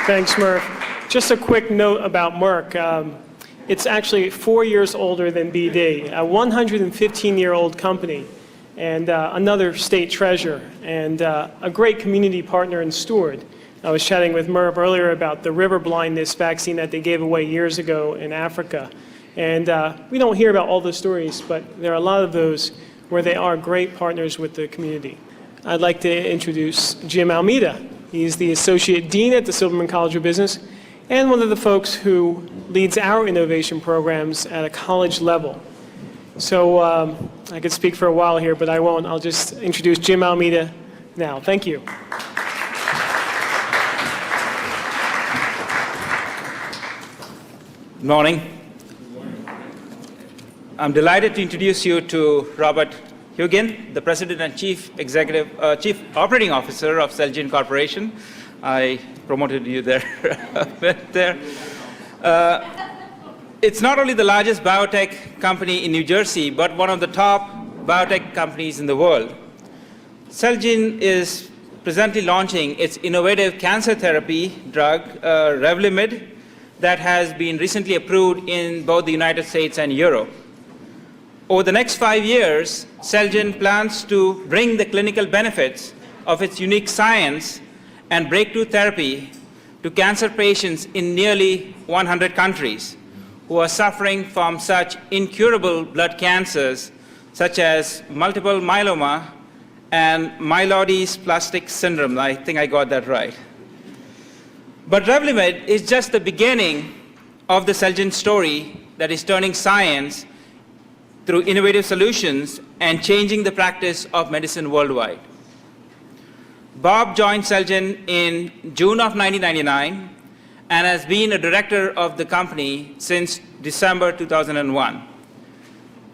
Thanks, Murph. Just a quick note about Merck. It's actually 4 years older than BD, a 115-year-old company, and another state treasure, and a great community partner and steward. I was chatting with Murph earlier about the river blindness vaccine that they gave away years ago in Africa. And we don't hear about all the stories, but there are a lot of those where they are great partners with the community. I'd like to introduce Jim Almeida. He's the Associate Dean at the Silberman College of Business and one of the folks who leads our innovation programs at a college level. So I could speak for a while here, but I won't. I'll just introduce Jim Almeida now. Thank you. Good morning. I'm delighted to introduce you to Robert Hugin, the President and Chief Operating Officer of Celgene Corporation. I promoted you there. It's not only the largest biotech company in New Jersey, but one of the top biotech companies in the world. Celgene is presently launching its innovative cancer therapy drug, Revlimid, that has been recently approved in both the United States and Europe. Over the next 5 years, Celgene plans to bring the clinical benefits of its unique science and breakthrough therapy to cancer patients in nearly 100 countries who are suffering from such incurable blood cancers such as multiple myeloma and myelodysplastic syndrome. I think I got that right. But Revlimid is just the beginning of the Celgene story that is turning science through innovative solutions and changing the practice of medicine worldwide. Bob joined Celgene in June of 1999 and has been a director of the company since December 2001.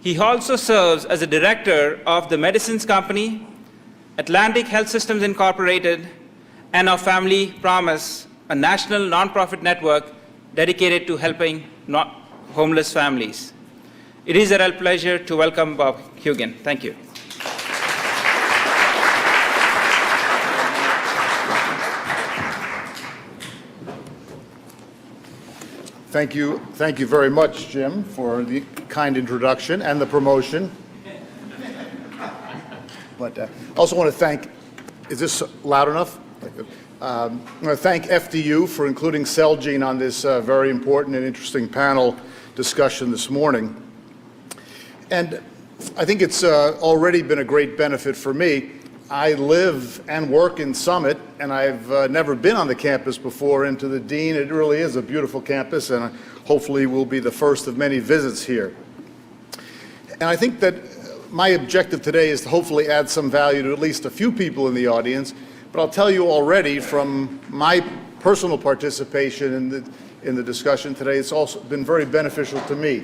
He also serves as a director of the Medicines Company, Atlantic Health Systems Incorporated, and of PhRMA, a national nonprofit network dedicated to helping homeless families. It is a real pleasure to welcome Bob Hugin. Thank you. Thank you very much, Jim, for the kind introduction and the promotion. But I also want to thank, is this loud enough? I want to thank FDU for including Celgene on this very important and interesting panel discussion this morning. And I think it's already been a great benefit for me. I live and work in Summit, and I've never been on the campus before. And to the dean, it really is a beautiful campus, and hopefully will be the first of many visits here. And I think that my objective today is to hopefully add some value to at least a few people in the audience. But I'll tell you already from my personal participation in the discussion today, it's also been very beneficial to me.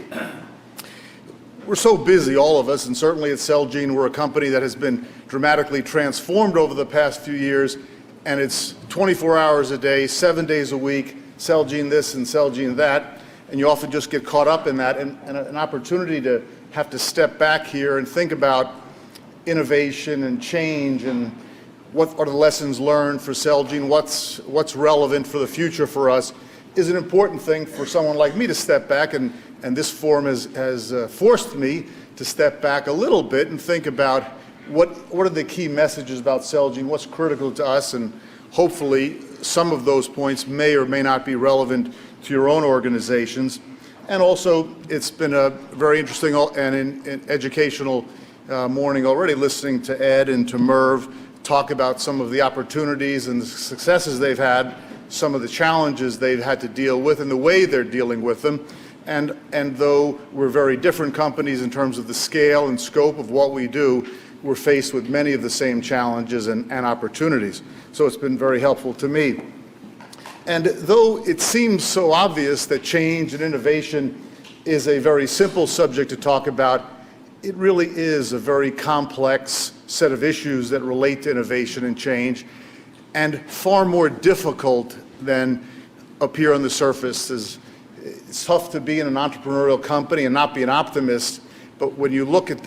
We're so busy, all of us, and certainly at Celgene, we're a company that has been dramatically transformed over the past few years, and it's 24 hours a day, 7 days a week, Celgene this and Celgene that, and you often just get caught up in that, and an opportunity to have to step back here and think about innovation and change and what are the lessons learned for Celgene, what's relevant for the future for us, is an important thing for someone like me to step back, and this forum has forced me to step back a little bit and think about what are the key messages about Celgene, what's critical to us, and hopefully some of those points may or may not be relevant to your own organizations. And also, it's been a very interesting and educational morning already, listening to Ed and to Merv talk about some of the opportunities and the successes they've had, some of the challenges they've had to deal with, and the way they're dealing with them. And though we're very different companies in terms of the scale and scope of what we do, we're faced with many of the same challenges and opportunities. So it's been very helpful to me. And though it seems so obvious that change and innovation is a very simple subject to talk about, it really is a very complex set of issues that relate to innovation and change, and far more difficult than appear on the surface. It's tough to be in an entrepreneurial company and not be an optimist, but when you look at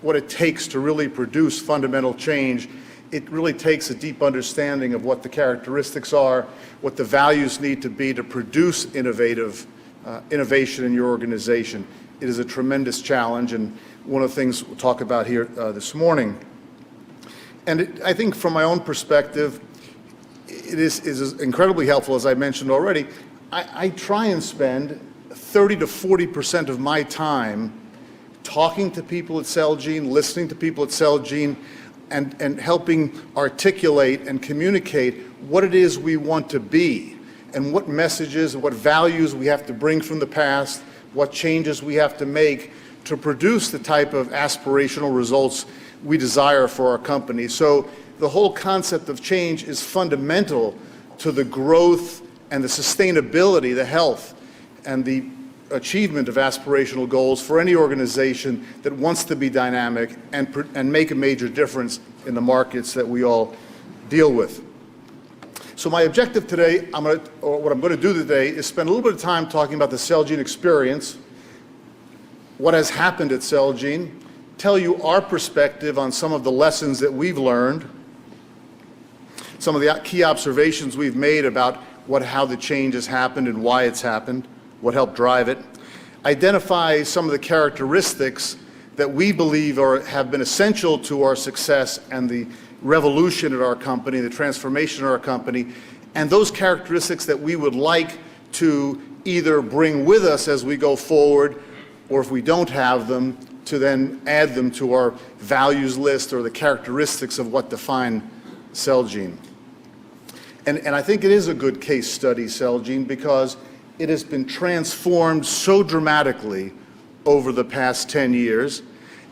what it takes to really produce fundamental change, it really takes a deep understanding of what the characteristics are, what the values need to be to produce innovation in your organization. It is a tremendous challenge, and one of the things we'll talk about here this morning. And I think from my own perspective, it is incredibly helpful, as I mentioned already. I try and spend 30 to 40% of my time talking to people at Celgene, listening to people at Celgene, and helping articulate and communicate what it is we want to be, and what messages and what values we have to bring from the past, what changes we have to make to produce the type of aspirational results we desire for our company. So the whole concept of change is fundamental to the growth and the sustainability, the health, and the achievement of aspirational goals for any organization that wants to be dynamic and make a major difference in the markets that we all deal with. So my objective today, what I'm going to do today, is spend a little bit of time talking about the Celgene experience, what has happened at Celgene, tell you our perspective on some of the lessons that we've learned, some of the key observations we've made about how the change has happened and why it's happened, what helped drive it, identify some of the characteristics that we believe have been essential to our success and the revolution at our company, the transformation of our company, and those characteristics that we would like to either bring with us as we go forward, or if we don't have them, to then add them to our values list or the characteristics of what define Celgene. And I think it is a good case study, Celgene, because it has been transformed so dramatically over the past 10 years,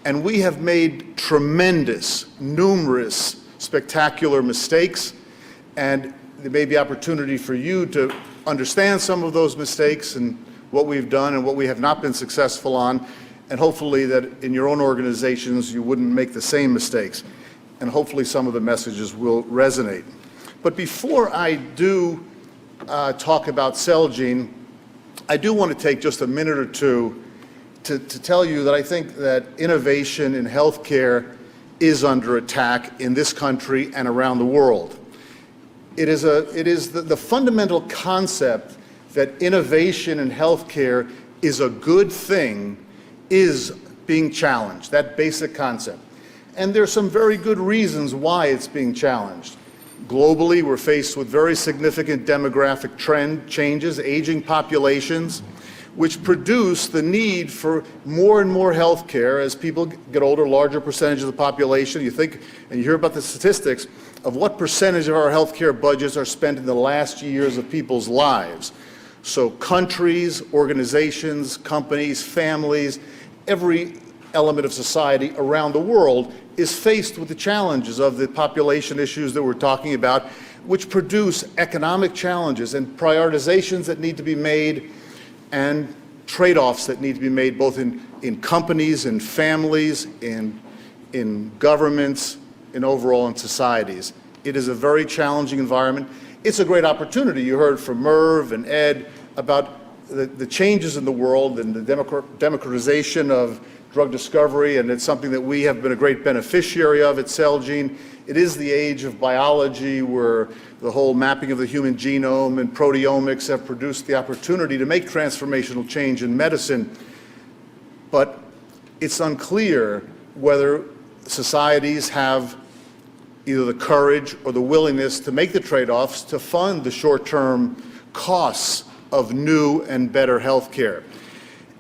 and we have made tremendous, numerous, spectacular mistakes, and there may be opportunity for you to understand some of those mistakes and what we've done and what we have not been successful on, and hopefully that in your own organizations you wouldn't make the same mistakes, and hopefully some of the messages will resonate. But before I do talk about Celgene, I do want to take just a minute or two to tell you that I think that innovation in healthcare is under attack in this country and around the world. It is the fundamental concept that innovation in healthcare is a good thing is being challenged, that basic concept. And there's some very good reasons why it's being challenged. Globally, we're faced with very significant demographic trend changes, aging populations, which produce the need for more and more health care as people get older, larger percentage of the population. You think, and you hear about the statistics of what percentage of our health care budgets are spent in the last years of people's lives. So countries, organizations, companies, families, every element of society around the world is faced with the challenges of the population issues that we're talking about, which produce economic challenges and prioritizations that need to be made and trade-offs that need to be made both in companies, in families, in governments, in overall in societies. It is a very challenging environment. It's a great opportunity. You heard from Merv and Ed about the changes in the world and the democratization of drug discovery, and it's something that we have been a great beneficiary of at Celgene. It is the age of biology where the whole mapping of the human genome and proteomics have produced the opportunity to make transformational change in medicine. But it's unclear whether societies have either the courage or the willingness to make the trade-offs to fund the short-term costs of new and better health care.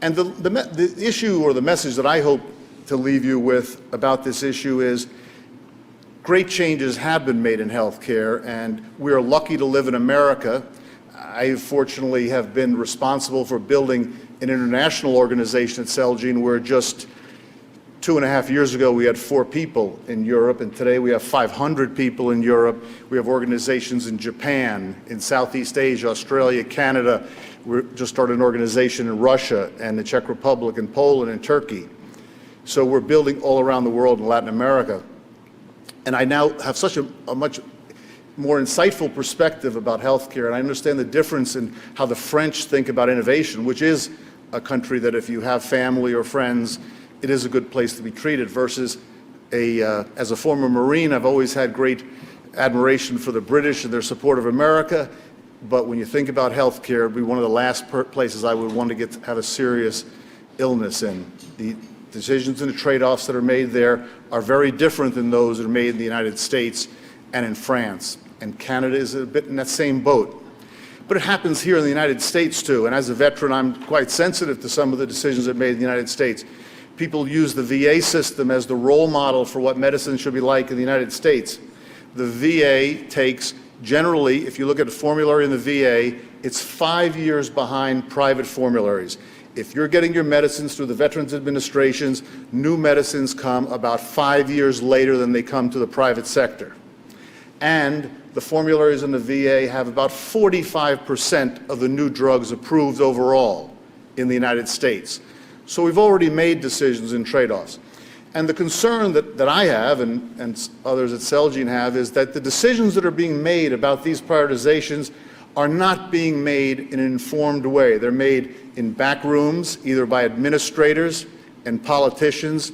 And the issue or the message that I hope to leave you with about this issue is great changes have been made in healthcare, and we are lucky to live in America. I fortunately have been responsible for building an international organization at Celgene where just 2.5 years ago we had 4 people in Europe, and today we have 500 people in Europe. We have organizations in Japan, in Southeast Asia, Australia, Canada. We just started an organization in Russia and the Czech Republic and Poland and Turkey. So we're building all around the world in Latin America. And I now have such a much more insightful perspective about healthcare, and I understand the difference in how the French think about innovation, which is a country that if you have family or friends, it is a good place to be treated, versus As a former Marine, I've always had great admiration for the British and their support of America, but when you think about healthcare, it'd be one of the last places I would want to have a serious illness in. The decisions and the trade-offs that are made there are very different than those that are made in the United States and in France. And Canada is a bit in that same boat. But it happens here in the United States too, and as a veteran, I'm quite sensitive to some of the decisions that are made in the United States. People use the VA system as the role model for what medicine should be like in the United States. The VA takes, generally, if you look at a formulary in the VA, it's 5 years behind private formularies. If you're getting your medicines through the Veterans Administrations, new medicines come about 5 years later than they come to the private sector. And the formularies in the VA have about 45% of the new drugs approved overall in the United States. So we've already made decisions and trade-offs. And the concern that I have, and others at Celgene have, is that the decisions that are being made about these prioritizations are not being made in an informed way. They're made in back rooms, either by administrators and politicians,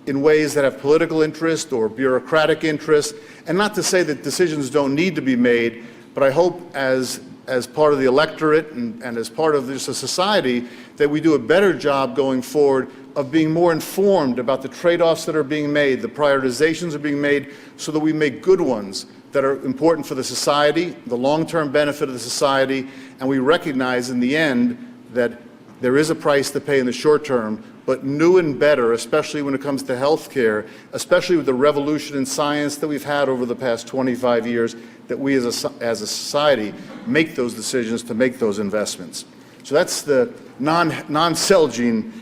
in ways that have political interest or bureaucratic interest. And not to say that decisions don't need to be made, but I hope as part of the electorate and as part of this society that we do a better job going forward of being more informed about the trade-offs that are being made, the prioritizations are being made, so that we make good ones that are important for the society, the long-term benefit of the society, and we recognize in the end that there is a price to pay in the short term, but new and better, especially when it comes to healthcare, especially with the revolution in science that we've had over the past 25 years, that we as a society make those decisions to make those investments. So that's the non-Celgene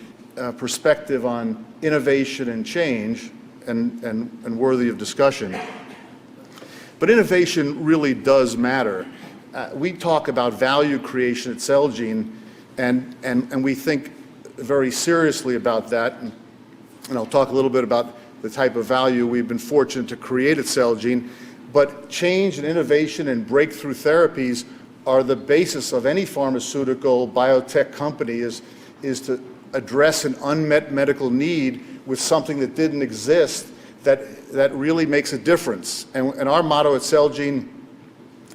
perspective on innovation and change, and worthy of discussion. But innovation really does matter. We talk about value creation at Celgene, and we think very seriously about that. And I'll talk a little bit about the type of value we've been fortunate to create at Celgene. But change and innovation and breakthrough therapies are the basis of any pharmaceutical biotech company, is to address an unmet medical need with something that didn't exist that really makes a difference. And our motto at Celgene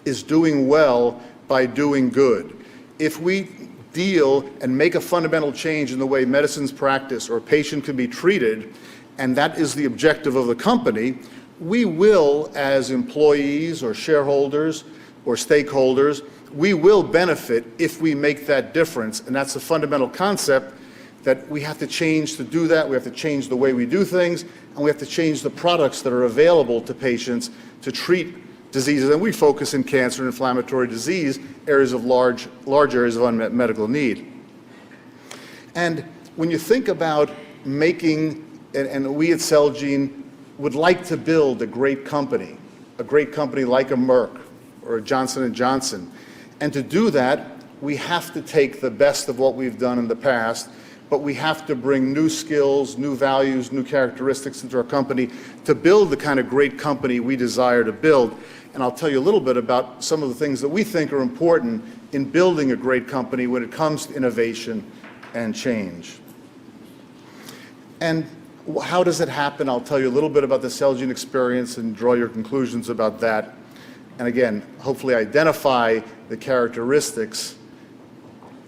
is doing well by doing good. If we deal and make a fundamental change in the way medicine's practiced or a patient can be treated, and that is the objective of the company, we will, as employees or shareholders or stakeholders, we will benefit if we make that difference. And that's a fundamental concept that we have to change to do that. We have to change the way we do things, and we have to change the products that are available to patients to treat diseases. And we focus in cancer and inflammatory disease, areas of large areas of unmet medical need. And when you think about making, and we at Celgene would like to build a great company like a Merck or a Johnson & Johnson. And to do that, we have to take the best of what we've done in the past, but we have to bring new skills, new values, new characteristics into our company to build the kind of great company we desire to build. And I'll tell you a little bit about some of the things that we think are important in building a great company when it comes to innovation and change. And how does it happen? I'll tell you a little bit about the Celgene experience and draw your conclusions about that. And again, hopefully identify the characteristics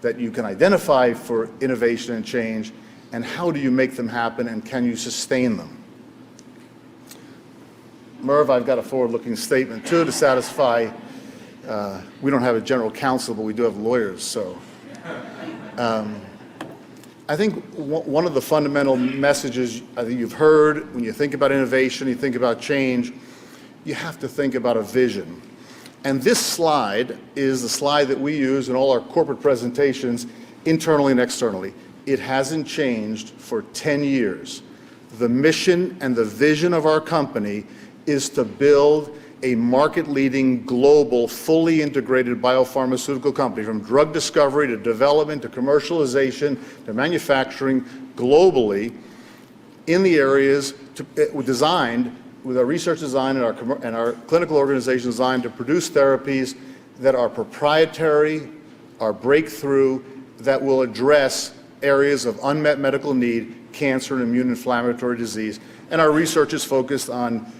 that you can identify for innovation and change, and how do you make them happen, and can you sustain them? Merv, I've got a forward-looking statement too to satisfy. We don't have a general counsel, but we do have lawyers, so. I think one of the fundamental messages I think you've heard when you think about innovation, you think about change, you have to think about a vision. And this slide is the slide that we use in all our corporate presentations, internally and externally. It hasn't changed for 10 years. The mission and the vision of our company is to build a market-leading, global, fully integrated biopharmaceutical company, from drug discovery to development to commercialization to manufacturing globally, in the areas designed with our research design and our clinical organization designed to produce therapies that are proprietary, are breakthrough, that will address areas of unmet medical need, cancer and immune inflammatory disease. And our research is focused on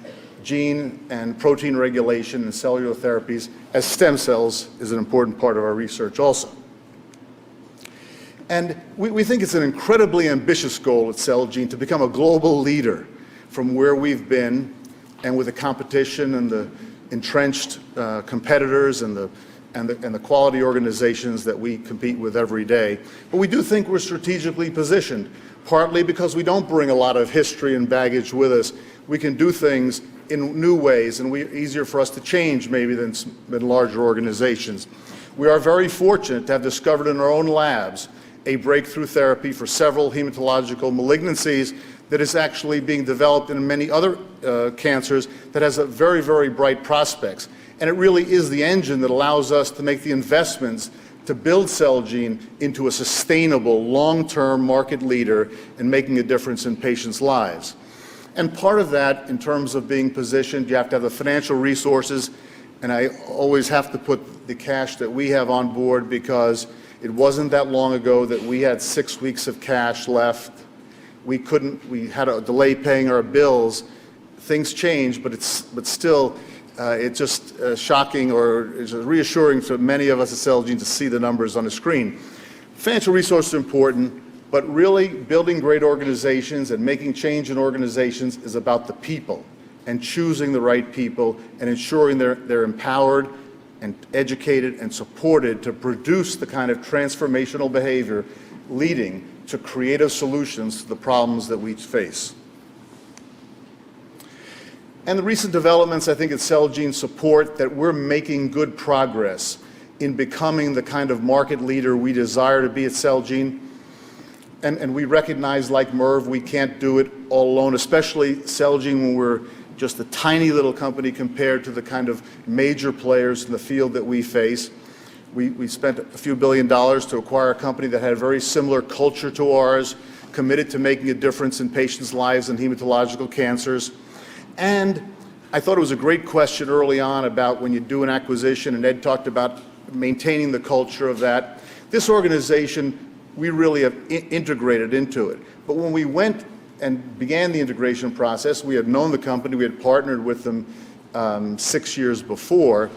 gene and protein regulation and cellular therapies, as stem cells is an important part of our research also. And we think it's an incredibly ambitious goal at Celgene to become a global leader from where we've been, and with the competition and the entrenched competitors and the quality organizations that we compete with every day. But we do think we're strategically positioned, partly because we don't bring a lot of history and baggage with us. We can do things in new ways, and easier for us to change maybe than larger organizations. We are very fortunate to have discovered in our own labs a breakthrough therapy for several hematological malignancies that is actually being developed in many other cancers that has a very, very bright prospects. And it really is the engine that allows us to make the investments to build Celgene into a sustainable, long-term market leader and making a difference in patients' lives. And part of that, in terms of being positioned, you have to have the financial resources, and I always have to put the cash that we have on board, because it wasn't that long ago that we had 6 weeks of cash left. We had a delay paying our bills. Things changed, but still, it's just shocking, or it's reassuring to many of us at Celgene to see the numbers on the screen. Financial resources are important, but really building great organizations and making change in organizations is about the people, and choosing the right people and ensuring they're empowered and educated and supported to produce the kind of transformational behavior leading to creative solutions to the problems that we face. And the recent developments, I think, at Celgene support that we're making good progress in becoming the kind of market leader we desire to be at Celgene. And we recognize, like Merv, we can't do it all alone, especially Celgene when we're just a tiny little company compared to the kind of major players in the field that we face. We spent a few $1 billion to acquire a company that had a very similar culture to ours, committed to making a difference in patients' lives in hematological cancers. And I thought it was a great question early on about when you do an acquisition, and Ed talked about maintaining the culture of that. This organization, we really have integrated into it. But when we went and began the integration process, we had known the company, we had partnered with them 6 years before.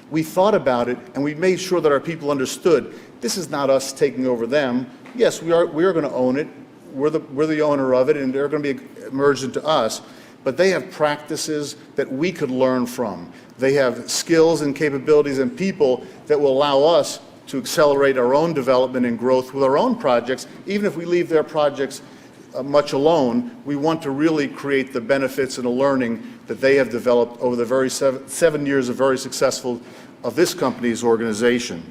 We thought about it, and we made sure that our people understood this is not us taking over them. Yes, we are going to own it. We're the owner of it, and they're going to be merged into us. But they have practices that we could learn from. They have skills and capabilities and people that will allow us to accelerate our own development and growth with our own projects. Even if we leave their projects much alone, we want to really create the benefits and the learning that they have developed over the very 7 years of very successful of this company's organization.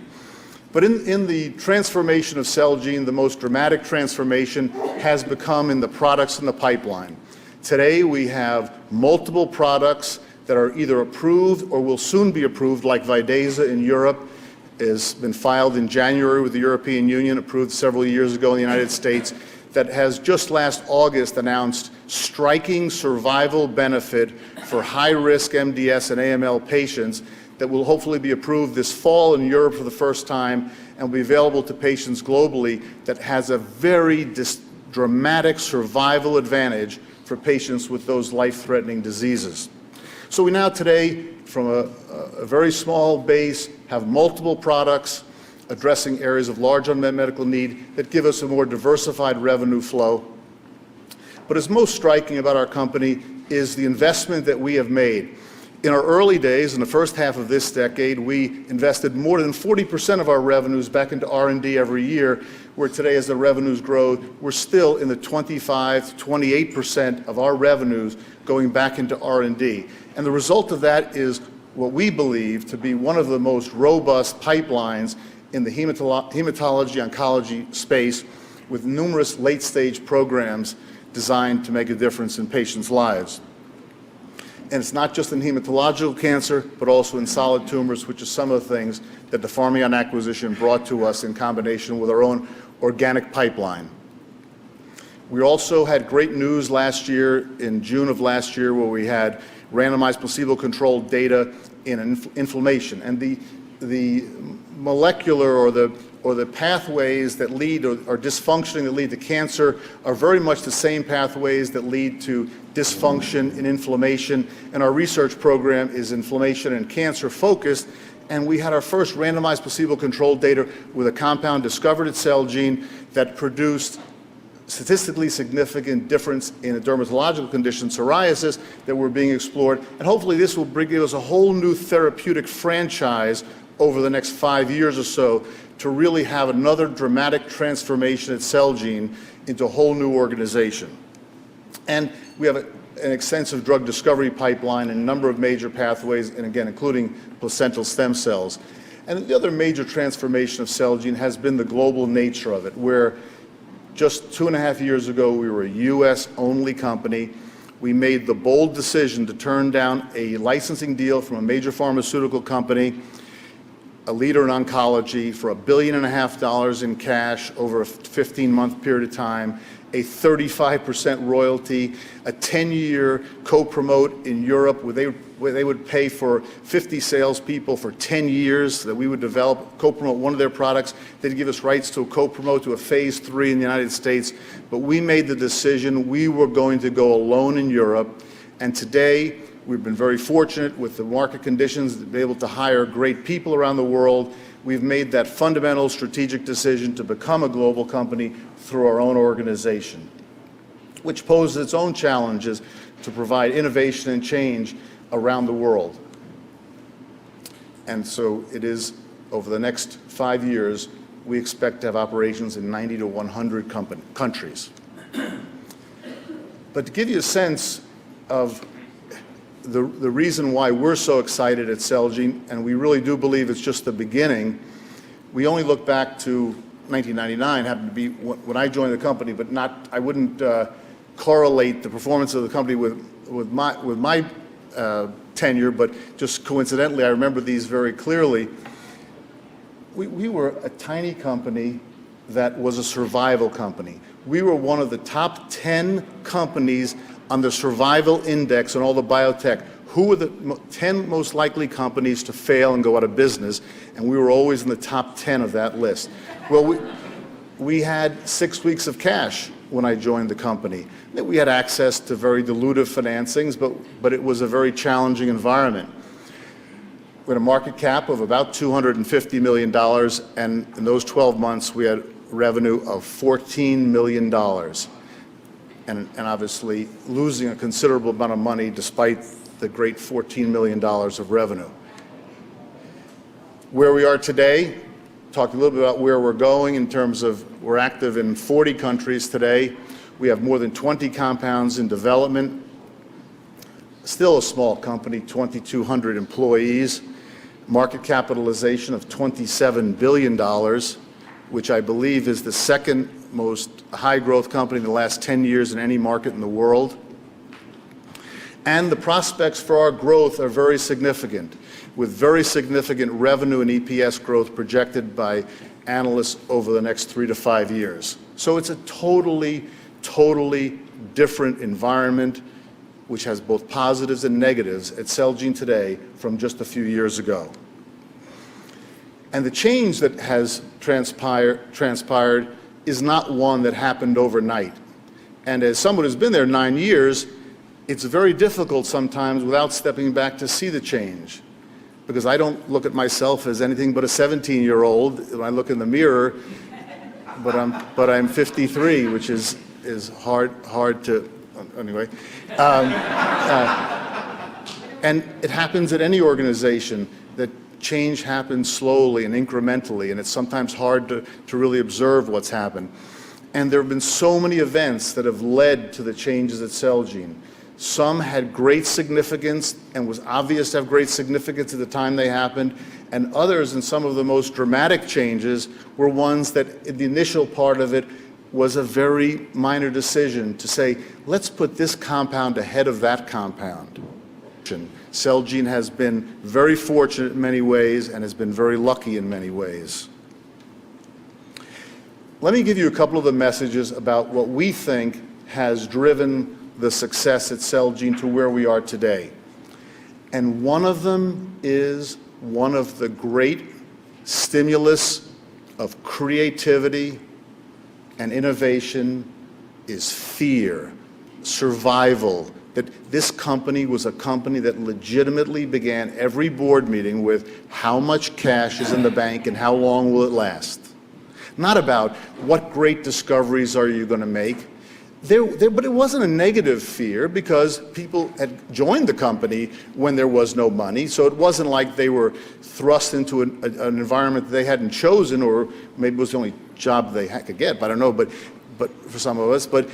But in the transformation of Celgene, the most dramatic transformation has become in the products in the pipeline. Today we have multiple products that are either approved or will soon be approved, like Vidasa in Europe has been filed in January with the European Union, approved several years ago in the United States, that has just last August announced striking survival benefit for high-risk MDS and AML patients that will hopefully be approved this fall in Europe for the first time and will be available to patients globally, that has a very dramatic survival advantage for patients with those life-threatening diseases. So we now today, from a very small base, have multiple products addressing areas of large unmet medical need that give us a more diversified revenue flow. But what's most striking about our company is the investment that we have made. In our early days, in the first half of this decade, we invested more than 40% of our revenues back into R&D every year, where today, as the revenues grow, we're still in the 25 to 28% of our revenues going back into R&D. And the result of that is what we believe to be one of the most robust pipelines in the hematology oncology space, with numerous late-stage programs designed to make a difference in patients' lives. And it's not just in hematological cancer, but also in solid tumors, which is some of the things that the Pharmion acquisition brought to us in combination with our own organic pipeline. We also had great news last year, in June of last year, where we had randomized placebo-controlled data in inflammation. And the molecular or the or the pathways that lead or dysfunctioning that lead to cancer are very much the same pathways that lead to dysfunction and inflammation. And our research program is inflammation and cancer focused. And we had our first randomized placebo-controlled data with a compound discovered at Celgene that produced statistically significant difference in a dermatological condition, psoriasis, that we're being explored. And hopefully this will give us a whole new therapeutic franchise over the next 5 years or so to really have another dramatic transformation at Celgene into a whole new organization. And we have an extensive drug discovery pipeline and a number of major pathways, and again, including placental stem cells. And the other major transformation of Celgene has been the global nature of it, where just 2.5 years ago, we were a US-only company. We made the bold decision to turn down a licensing deal from a major pharmaceutical company, a leader in oncology, for $1.5 billion in cash over a 15-month period of time, a 35% royalty, a 10-year co-promote in Europe where they would pay for 50 salespeople for 10 years so that we would develop, co-promote one of their products. They'd give us rights to a co-promote to a phase 3 in the United States. But we made the decision we were going to go alone in Europe. And today, we've been very fortunate with the market conditions to be able to hire great people around the world. We've made that fundamental strategic decision to become a global company through our own organization, which poses its own challenges to provide innovation and change around the world. And so it is, over the next 5 years, we expect to have operations in 90 to 100 countries. But to give you a sense of the reason why we're so excited at Celgene, and we really do believe it's just the beginning, we only look back to 1999, happened to be when I joined the company, but I wouldn't correlate the performance of the company with my tenure, but just coincidentally, I remember these very clearly. We were a tiny company that was a survival company. We were one of the top 10 companies on the survival index on all the biotech. Who were the 10 most likely companies to fail and go out of business? And we were always in the top 10 of that list. Well, we had 6 weeks of cash when I joined the company. We had access to very dilutive financings, but it was a very challenging environment. We had a market cap of about $250 million, and in those 12 months, we had revenue of $14 million. And obviously losing a considerable amount of money despite the great $14 million of revenue. Where we are today, talk a little bit about where we're going in terms of we're active in 40 countries today. We have more than 20 compounds in development. Still a small company, 2,200 employees. Market capitalization of $27 billion, which I believe is the second most high-growth company in the last 10 years in any market in the world. And the prospects for our growth are very significant, with very significant revenue and EPS growth projected by analysts over the next 3 to 5 years. So it's a totally different environment, which has both positives and negatives at Celgene today from just a few years ago. And the change that has transpired is not one that happened overnight. And as someone who's been there 9 years, it's very difficult sometimes without stepping back to see the change. Because I don't look at myself as anything but a 17-year-old when I look in the mirror, but I'm 53, which is hard to, anyway. And it happens at any organization that change happens slowly and incrementally, and it's sometimes hard to really observe what's happened. And there have been so many events that have led to the changes at Celgene. Some had great significance and was obvious to have great significance at the time they happened, and others, and some of the most dramatic changes, were ones that in the initial part of it was a very minor decision to say, let's put this compound ahead of that compound. Celgene has been very fortunate in many ways and has been very lucky in many ways. Let me give you a couple of the messages about what we think has driven the success at Celgene to where we are today. And one of them is one of the great stimulus of creativity and innovation is fear, survival. That this company was a company that legitimately began every board meeting with how much cash is in the bank and how long will it last. Not about what great discoveries are you going to make. But it wasn't a negative fear because people had joined the company when there was no money. So it wasn't like they were thrust into an environment that they hadn't chosen, or maybe it was the only job they could get. I don't know, but for some of us, but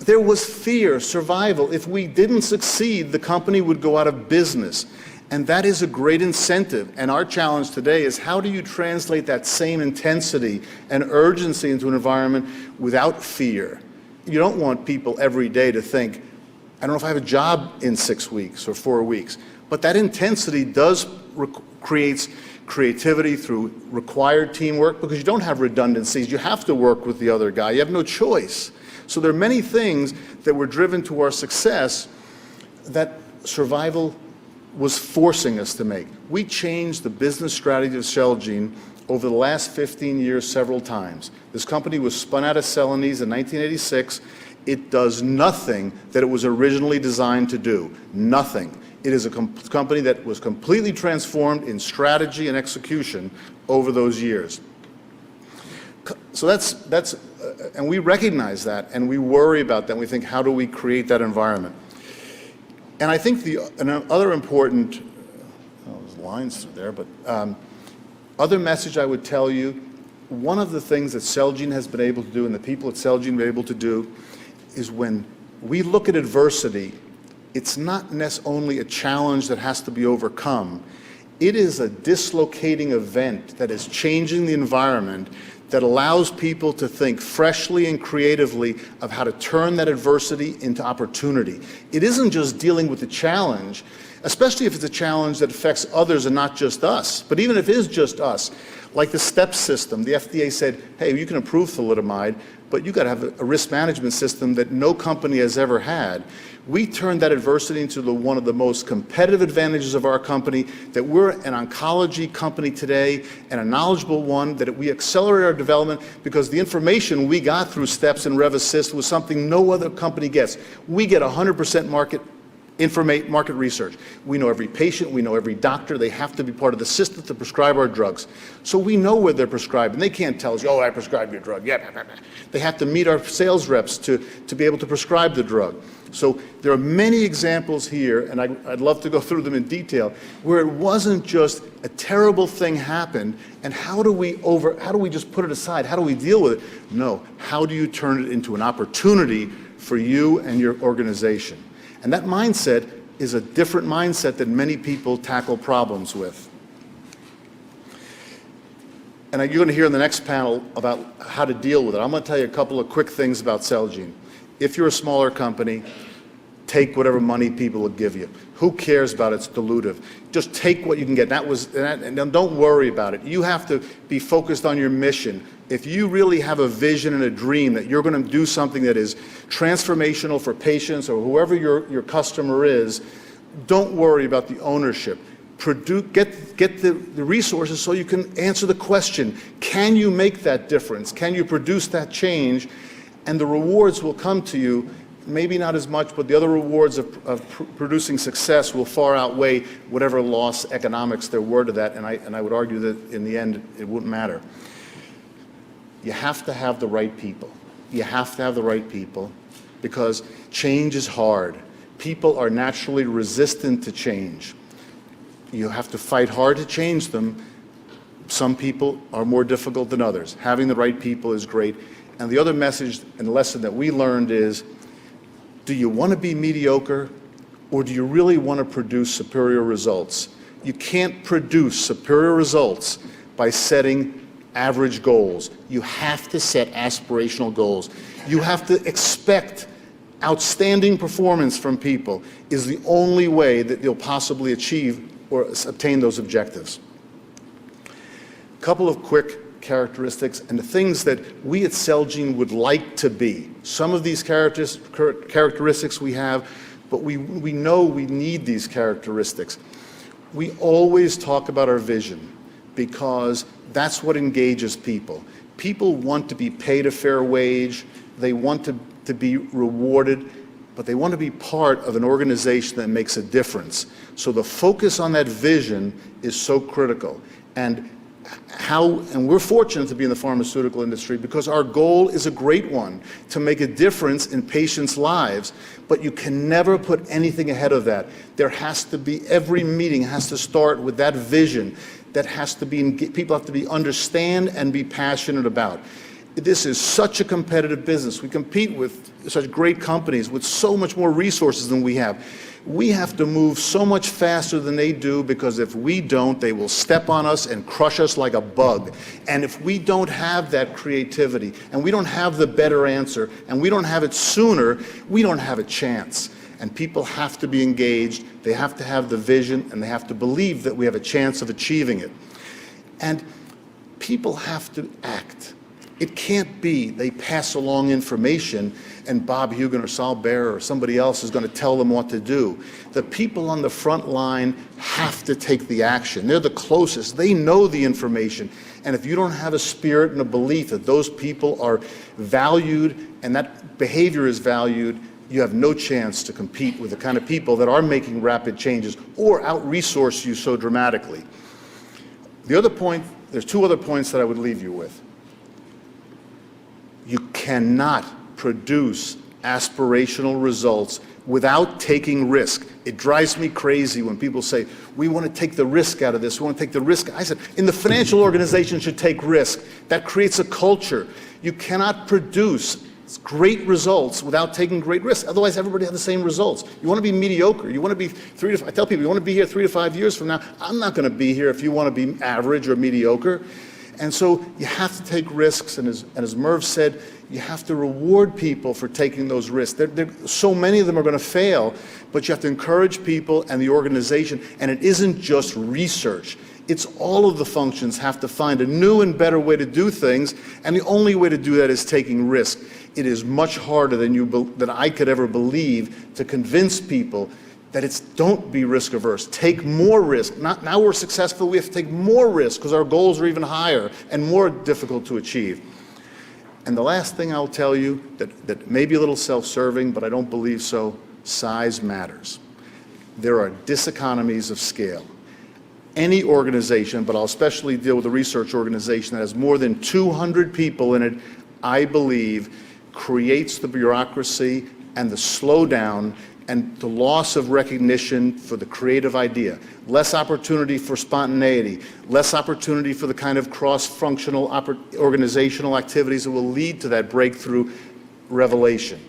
there was fear, survival. If we didn't succeed, the company would go out of business. And that is a great incentive. And our challenge today is how do you translate that same intensity and urgency into an environment without fear? You don't want people every day to think, I don't know if I have a job in 6 weeks or 4 weeks. But that intensity creates creativity through required teamwork, because you don't have redundancies. You have to work with the other guy. You have no choice. So there are many things that were driven to our success that survival was forcing us to make. We changed the business strategy of Celgene over the last 15 years several times. This company was spun out of Celanese in 1986. It does nothing that it was originally designed to do. Nothing. It is a company that was completely transformed in strategy and execution over those years. So and we recognize that, and we worry about that. And we think, how do we create that environment? And I think another important, there's lines through there, but other message I would tell you, one of the things that Celgene has been able to do and the people at Celgene have been able to do is when we look at adversity, it's not only a challenge that has to be overcome. It is a dislocating event that is changing the environment that allows people to think freshly and creatively of how to turn that adversity into opportunity. It isn't just dealing with the challenge, especially if it's a challenge that affects others and not just us. But even if it is just us, like the STEP system, the FDA said, hey, you can approve thalidomide, but you got to have a risk management system that no company has ever had. We turned that adversity into one of the most competitive advantages of our company, that we're an oncology company today and a knowledgeable one, that we accelerate our development because the information we got through STEPS and RevAssist was something no other company gets. We get 100% market research. We know every patient, we know every doctor. They have to be part of the system to prescribe our drugs. So we know where they're prescribed, and they can't tell us, oh, I prescribed your drug. Yeah. They have to meet our sales reps to be able to prescribe the drug. So there are many examples here, and I'd love to go through them in detail, where it wasn't just a terrible thing happened, and how do we just put it aside? How do we deal with it? No, how do you turn it into an opportunity for you and your organization? And that mindset is a different mindset than many people tackle problems with. And you're going to hear in the next panel about how to deal with it. I'm going to tell you a couple of quick things about Celgene. If you're a smaller company, take whatever money people will give you. Who cares about it? It's dilutive. Just take what you can get. And don't worry about it. You have to be focused on your mission. If you really have a vision and a dream that you're going to do something that is transformational for patients or whoever your customer is, don't worry about the ownership. Get the resources so you can answer the question, can you make that difference? Can you produce that change? And the rewards will come to you, maybe not as much, but the other rewards of producing success will far outweigh whatever loss economics there were to that, and I would argue that in the end it wouldn't matter. You have to have the right people. You have to have the right people because change is hard. People are naturally resistant to change. You have to fight hard to change them. Some people are more difficult than others. Having the right people is great. And the other message and lesson that we learned is, do you want to be mediocre or do you really want to produce superior results? You can't produce superior results by setting average goals. You have to set aspirational goals. You have to expect outstanding performance from people is the only way that you'll possibly achieve or obtain those objectives. A couple of quick characteristics and the things that we at Celgene would like to be. Some of these characteristics we have, but we know we need these characteristics. We always talk about our vision, because that's what engages people. People want to be paid a fair wage, they want to be rewarded, but they want to be part of an organization that makes a difference. So the focus on that vision is so critical. And we're fortunate to be in the pharmaceutical industry because our goal is a great one, to make a difference in patients' lives, but you can never put anything ahead of that. There has to be, every meeting has to start with that vision that has to be, people have to be understand and be passionate about. This is such a competitive business. We compete with such great companies with so much more resources than we have. We have to move so much faster than they do, because if we don't, they will step on us and crush us like a bug. And if we don't have that creativity, and we don't have the better answer, and we don't have it sooner, we don't have a chance. And people have to be engaged, they have to have the vision, and they have to believe that we have a chance of achieving it. And people have to act. It can't be they pass along information and Bob Hugin or Sal Bear or somebody else is going to tell them what to do. The people on the front line have to take the action. They're the closest. They know the information. And if you don't have a spirit and a belief that those people are valued and that behavior is valued, you have no chance to compete with the kind of people that are making rapid changes or out-resource you so dramatically. The other point, there's two other points that I would leave you with. You cannot produce aspirational results without taking risk. It drives me crazy when people say, we want to take the risk out of this, we want to take the risk. I said, in the financial organization should take risk. That creates a culture. You cannot produce great results without taking great risks. Otherwise, everybody has the same results. You want to be mediocre. You want to be I tell people, you want to be here 3 to 5 years from now. I'm not going to be here if you want to be average or mediocre. And so you have to take risks, and as Merv said, you have to reward people for taking those risks. So many of them are going to fail, but you have to encourage people and the organization, and it isn't just research. It's all of the functions have to find a new and better way to do things, and the only way to do that is taking risk. It is much harder than I could ever believe to convince people that it's don't be risk averse, take more risk. Now we're successful, we have to take more risk because our goals are even higher and more difficult to achieve. And the last thing I'll tell you that may be a little self-serving, but I don't believe so, size matters. There are diseconomies of scale. Any organization, but I'll especially deal with a research organization that has more than 200 people in it, I believe, creates the bureaucracy and the slowdown and the loss of recognition for the creative idea, less opportunity for spontaneity, less opportunity for the kind of cross-functional organizational activities that will lead to that breakthrough revelation.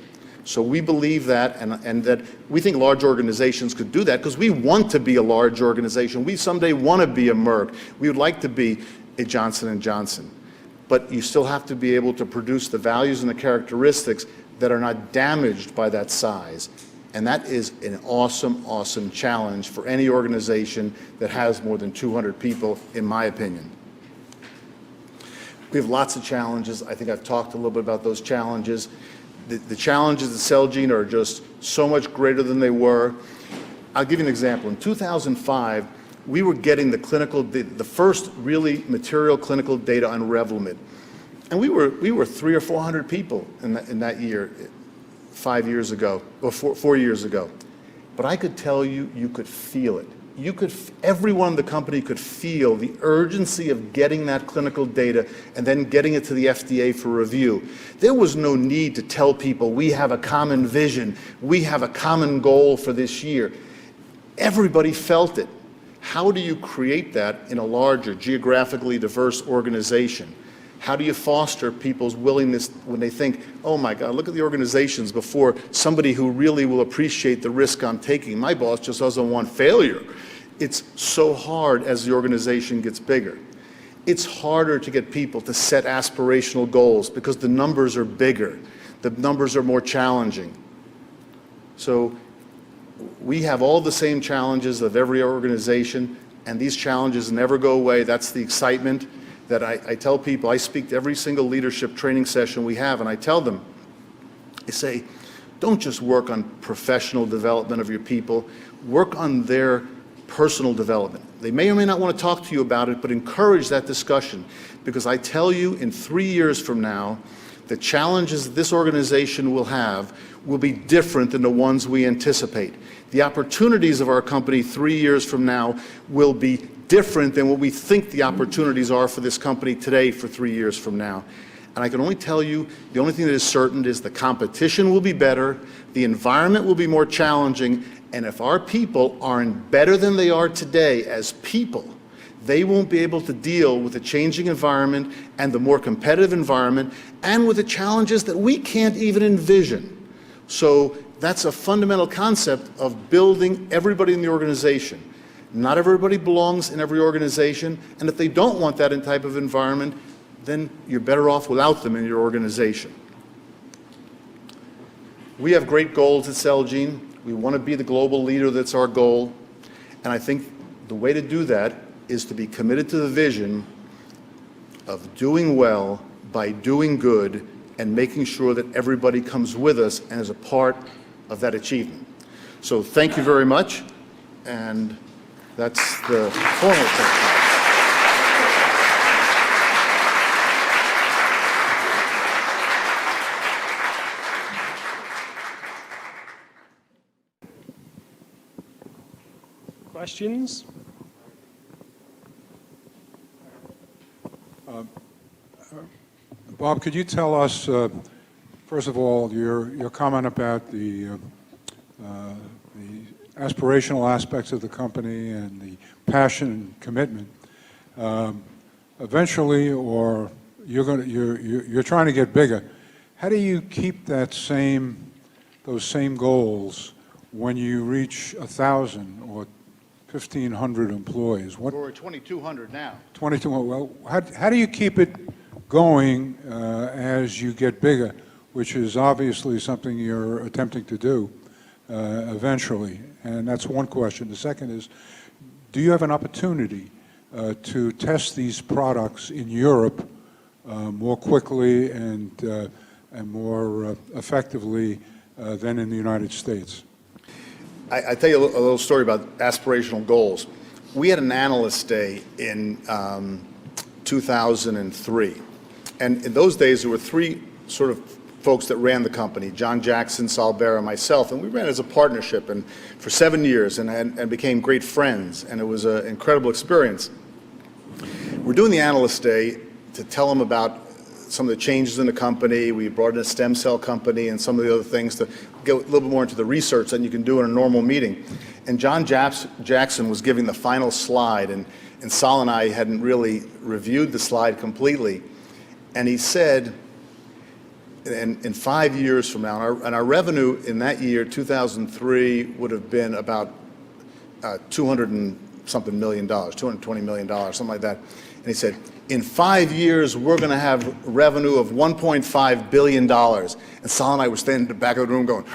So we believe that, and that we think large organizations could do that because we want to be a large organization. We someday want to be a Merck. We would like to be a Johnson & Johnson. But you still have to be able to produce the values and the characteristics that are not damaged by that size. And that is an awesome, awesome challenge for any organization that has more than 200 people, in my opinion. We have lots of challenges. I think I've talked a little bit about those challenges. The challenges at Celgene are just so much greater than they were. I'll give you an example. In 2005, we were getting the first really material clinical data on Revlimid. And we were 300 or 400 people in that year. 5 years ago, or 4 years ago. But I could tell you, you could feel it. Everyone in the company could feel the urgency of getting that clinical data and then getting it to the FDA for review. There was no need to tell people, we have a common vision, we have a common goal for this year. Everybody felt it. How do you create that in a larger, geographically diverse organization? How do you foster people's willingness when they think, oh my God, look at the organizations before somebody who really will appreciate the risk I'm taking. My boss just doesn't want failure. It's so hard as the organization gets bigger. It's harder to get people to set aspirational goals because the numbers are bigger. The numbers are more challenging. So we have all the same challenges of every organization, and these challenges never go away. That's the excitement that I tell people. I speak to every single leadership training session we have, and I tell them, I say, don't just work on professional development of your people, work on their personal development. They may or may not want to talk to you about it, but encourage that discussion, because I tell you, in 3 years from now, the challenges that this organization will have will be different than the ones we anticipate. The opportunities of our company 3 years from now will be different than what we think the opportunities are for this company today for 3 years from now. And I can only tell you, the only thing that is certain is the competition will be better, the environment will be more challenging, and if our people aren't better than they are today as people, they won't be able to deal with the changing environment and the more competitive environment and with the challenges that we can't even envision. So that's a fundamental concept of building everybody in the organization. Not everybody belongs in every organization, and if they don't want that type of environment, then you're better off without them in your organization. We have great goals at Celgene. We want to be the global leader, that's our goal. And I think the way to do that is to be committed to the vision of doing well by doing good and making sure that everybody comes with us and is a part of that achievement. So thank you very much, and that's the formal section. Questions? Bob, could you tell us, first of all, your comment about the aspirational aspects of the company and the passion and commitment? Eventually, or you're trying to get bigger. How do you keep those same goals when you reach 1,000 or 1,500 employees? We're at 2,200 now. 22. Well, how do you keep it going as you get bigger, which is obviously something you're attempting to do eventually? And that's one question. The second is, do you have an opportunity to test these products in Europe more quickly and more effectively than in the United States? I tell you a little story about aspirational goals. We had an analyst day in 2003. And in those days, there were three sort of folks that ran the company, John Jackson, Sal Bear, and myself. And we ran as a partnership and for 7 years and became great friends. And it was an incredible experience. We're doing the analyst day to tell them about some of the changes in the company. We brought in a stem cell company and some of the other things to go a little bit more into the research than you can do in a normal meeting. And John Jackson was giving the final slide, and Sal and I hadn't really reviewed the slide completely. And he said, in 5 years from now, and our revenue in that year, 2003, would have been about $200 and something million, $220 million, something like that. And he said, in 5 years, we're going to have revenue of $1.5 billion. And Sal and I were standing in the back of the room going,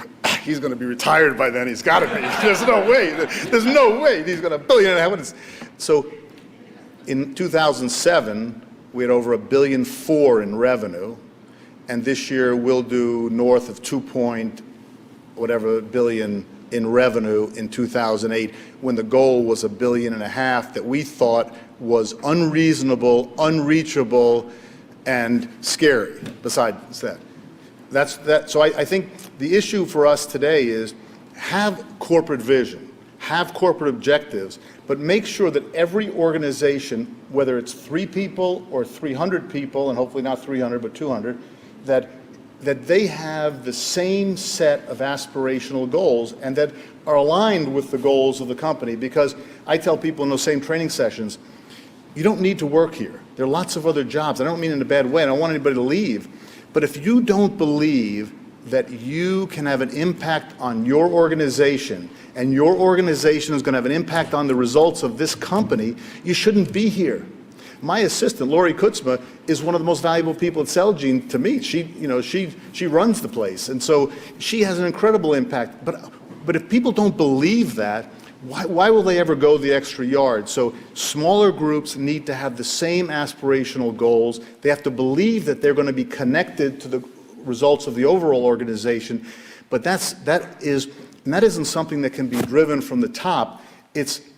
he's going to be retired by then. He's got to be. There's no way. There's no way he's going to $1.5 billion. So in 2007, we had over $1.4 billion in revenue. And this year, we'll do north of $2.whatever billion in revenue in 2008, when the goal was $1.5 billion that we thought was unreasonable, unreachable, and scary. Besides that, so I think the issue for us today is have corporate vision, have corporate objectives, but make sure that every organization, whether it's 3 people or 300 people, and hopefully not 300 but 200, that they have the same set of aspirational goals and that are aligned with the goals of the company. Because I tell people in those same training sessions, you don't need to work here. There are lots of other jobs. I don't mean in a bad way. I don't want anybody to leave. But if you don't believe that you can have an impact on your organization and your organization is going to have an impact on the results of this company, you shouldn't be here. My assistant, Lori Kutzma, is one of the most valuable people at Celgene to me. She runs the place, and so she has an incredible impact. But if people don't believe that, why will they ever go the extra yard? So smaller groups need to have the same aspirational goals. They have to believe that they're going to be connected to the results of the overall organization. But that isn't something that can be driven from the top.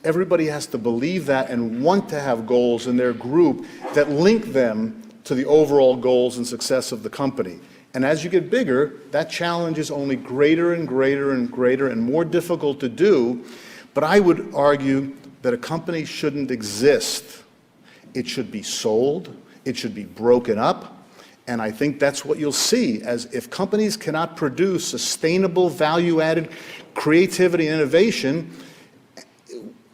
everybody has to believe that and want to have goals in their group that link them to the overall goals and success of the company. And as you get bigger, that challenge is only greater and greater and greater and more difficult to do. But I would argue that a company shouldn't exist. It should be sold. It should be broken up. And I think that's what you'll see, as if companies cannot produce sustainable, value-added creativity and innovation,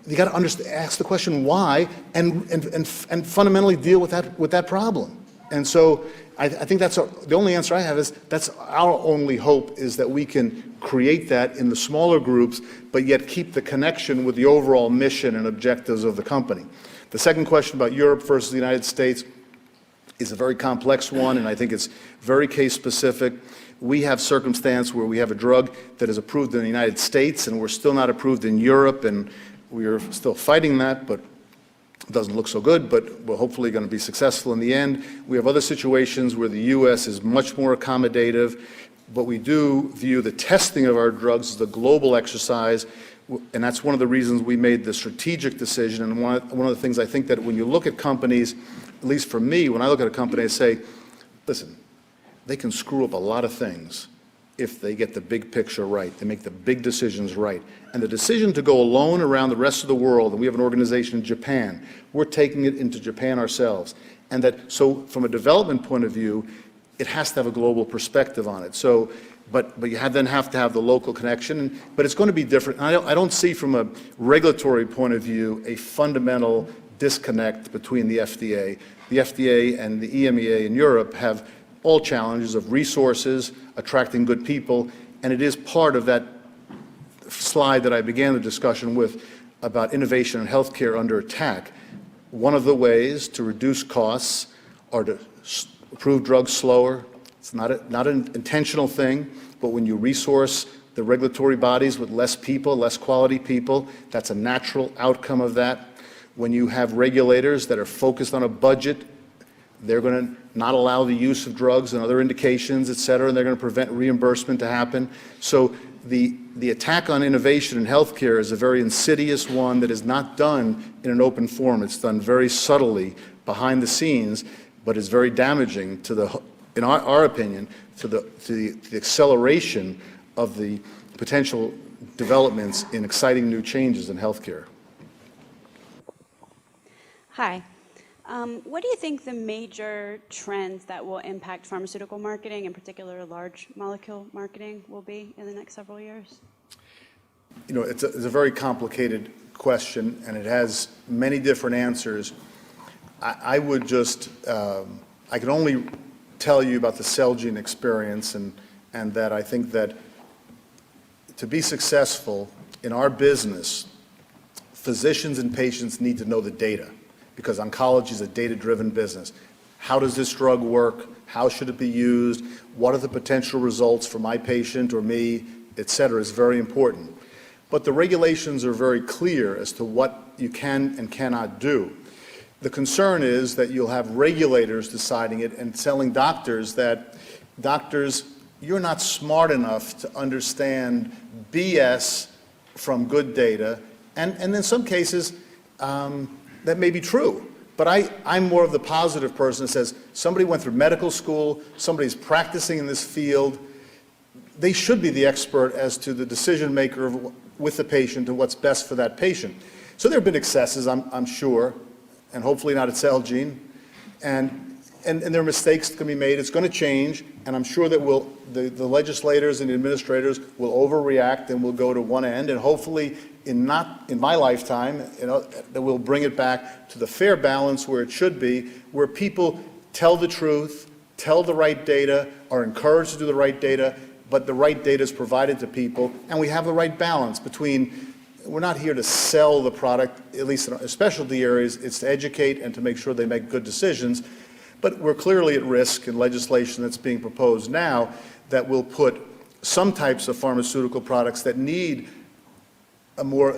you got to ask the question why, and fundamentally deal with that problem. And so I think that's the only answer I have is that's our only hope, is that we can create that in the smaller groups, but yet keep the connection with the overall mission and objectives of the company. The second question about Europe versus the United States is a very complex one, and I think it's very case-specific. We have circumstance where we have a drug that is approved in the United States, and we're still not approved in Europe, and we are still fighting that, but it doesn't look so good, but we're hopefully going to be successful in the end. We have other situations where the U.S. is much more accommodative, but we do view the testing of our drugs as a global exercise, and that's one of the reasons we made the strategic decision. And one of the things I think that when you look at companies, at least for me, when I look at a company, I say, listen, they can screw up a lot of things if they get the big picture right, they make the big decisions right. And the decision to go alone around the rest of the world, and we have an organization in Japan, we're taking it into Japan ourselves. And that, so from a development point of view, it has to have a global perspective on it. So, but you then have to have the local connection, but it's going to be different. I don't see from a regulatory point of view a fundamental disconnect between the FDA. The FDA and the EMEA in Europe have all challenges of resources, attracting good people, and it is part of that slide that I began the discussion with about innovation in healthcare under attack. One of the ways to reduce costs are to approve drugs slower. It's not an intentional thing, but when you resource the regulatory bodies with less people, less quality people, that's a natural outcome of that. When you have regulators that are focused on a budget, they're going to not allow the use of drugs and other indications, et cetera, and they're going to prevent reimbursement to happen. So the attack on innovation in healthcare is a very insidious one that is not done in an open forum. It's done very subtly behind the scenes, but is very damaging to the, in our opinion, to the acceleration of the potential developments in exciting new changes in healthcare. Hi. What do you think the major trends that will impact pharmaceutical marketing, in particular large molecule marketing, will be in the next several years? You know, it's a very complicated question, and it has many different answers. I would just, I can only tell you about the Celgene experience, and that I think that to be successful in our business, physicians and patients need to know the data, because oncology is a data-driven business. How does this drug work? How should it be used? What are the potential results for my patient or me, et cetera, is very important. But the regulations are very clear as to what you can and cannot do. The concern is that you'll have regulators deciding it and telling doctors that, doctors, you're not smart enough to understand BS from good data, and in some cases, that may be true, but I'm more of the positive person that says somebody went through medical school, somebody's practicing in this field, they should be the expert as to the decision maker with the patient and what's best for that patient. So there have been excesses, I'm sure, and hopefully not at Celgene, and there are mistakes that can be made. It's going to change, and I'm sure that the legislators and the administrators will overreact and will go to one end, and hopefully not in my lifetime, that we'll bring it back to the fair balance where it should be, where people tell the truth, tell the right data, are encouraged to do the right data, but the right data is provided to people, and we have the right balance between, we're not here to sell the product, at least in specialty areas, it's to educate and to make sure they make good decisions, but we're clearly at risk in legislation that's being proposed now that will put some types of pharmaceutical products that need a more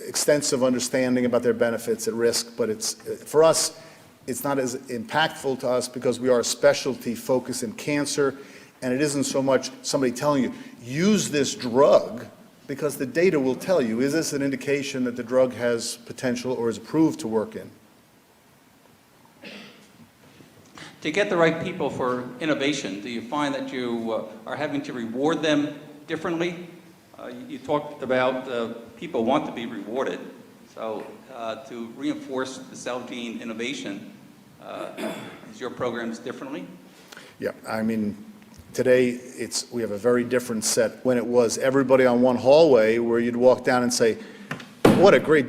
extensive understanding about their benefits at risk, but it's, for us, it's not as impactful to us because we are a specialty focused in cancer, and it isn't so much somebody telling you, use this drug because the data will tell you, is this an indication that the drug has potential or is approved to work in? To get the right people for innovation, do you find that you are having to reward them differently? You talked about people want to be rewarded. So to reinforce the Celgene innovation, is your programs differently? Yeah, I mean, today we have a very different set. When it was everybody on one hallway where you'd walk down and say, what a great,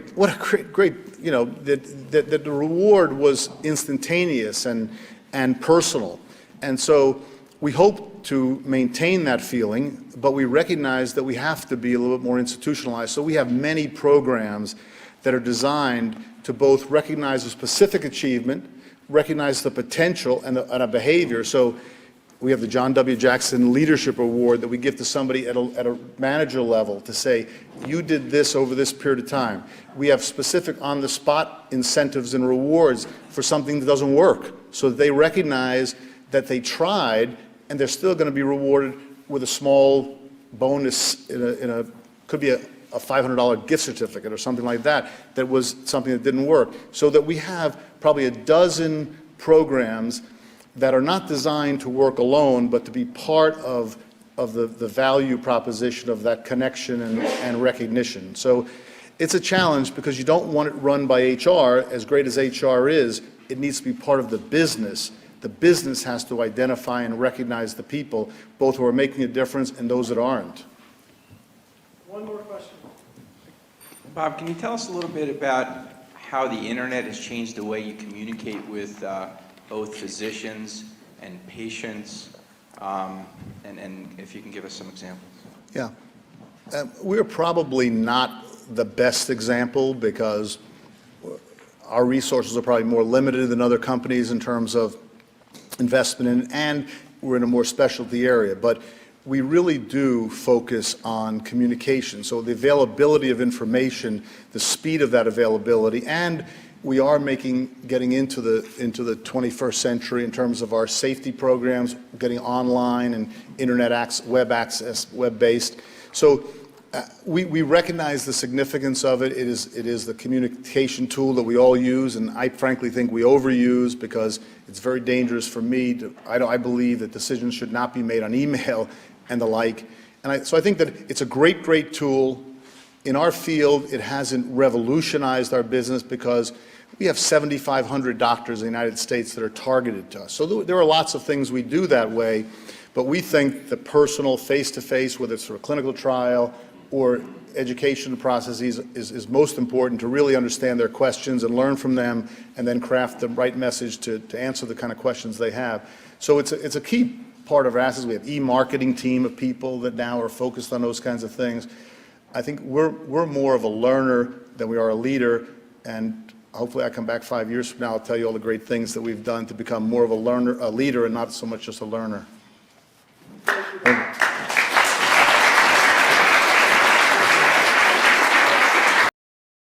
you know, that the reward was instantaneous and personal. And so we hope to maintain that feeling, but we recognize that we have to be a little bit more institutionalized. So we have many programs that are designed to both recognize a specific achievement, recognize the potential and a behavior. So we have the John W. Jackson Leadership Award that we give to somebody at a manager level to say, you did this over this period of time. We have specific on-the-spot incentives and rewards for something that doesn't work, so that they recognize that they tried and they're still going to be rewarded with a small bonus could be a $500 gift certificate or something like that, that was something that didn't work. So that we have probably a dozen programs that are not designed to work alone, but to be part of the value proposition of that connection and recognition. So it's a challenge because you don't want it run by HR. As great as HR is, it needs to be part of the business. The business has to identify and recognize the people, both who are making a difference and those that aren't. One more question. Bob, can you tell us a little bit about how the internet has changed the way you communicate with both physicians and patients, and if you can give us some examples? Yeah. We're probably not the best example because our resources are probably more limited than other companies in terms of investment in, and we're in a more specialty area. But we really do focus on communication. So the availability of information, the speed of that availability, and we are getting into the 21st century in terms of our safety programs, getting online and internet access, web access, web-based. So we recognize the significance of it. It is the communication tool that we all use, and I frankly think we overuse because it's very dangerous for me. I believe that decisions should not be made on email and the like. And so I think that it's a great tool. In our field, it hasn't revolutionized our business because we have 7,500 doctors in the United States that are targeted to us. So there are lots of things we do that way, but we think the personal face-to-face, whether it's for a clinical trial or education processes, is most important to really understand their questions and learn from them and then craft the right message to answer the kind of questions they have. So it's a key part of our assets. We have e-marketing team of people that now are focused on those kinds of things. I think we're more of a learner than we are a leader, and hopefully I come back 5 years from now, I'll tell you all the great things that we've done to become more of a leader and not so much just a learner. Thank you.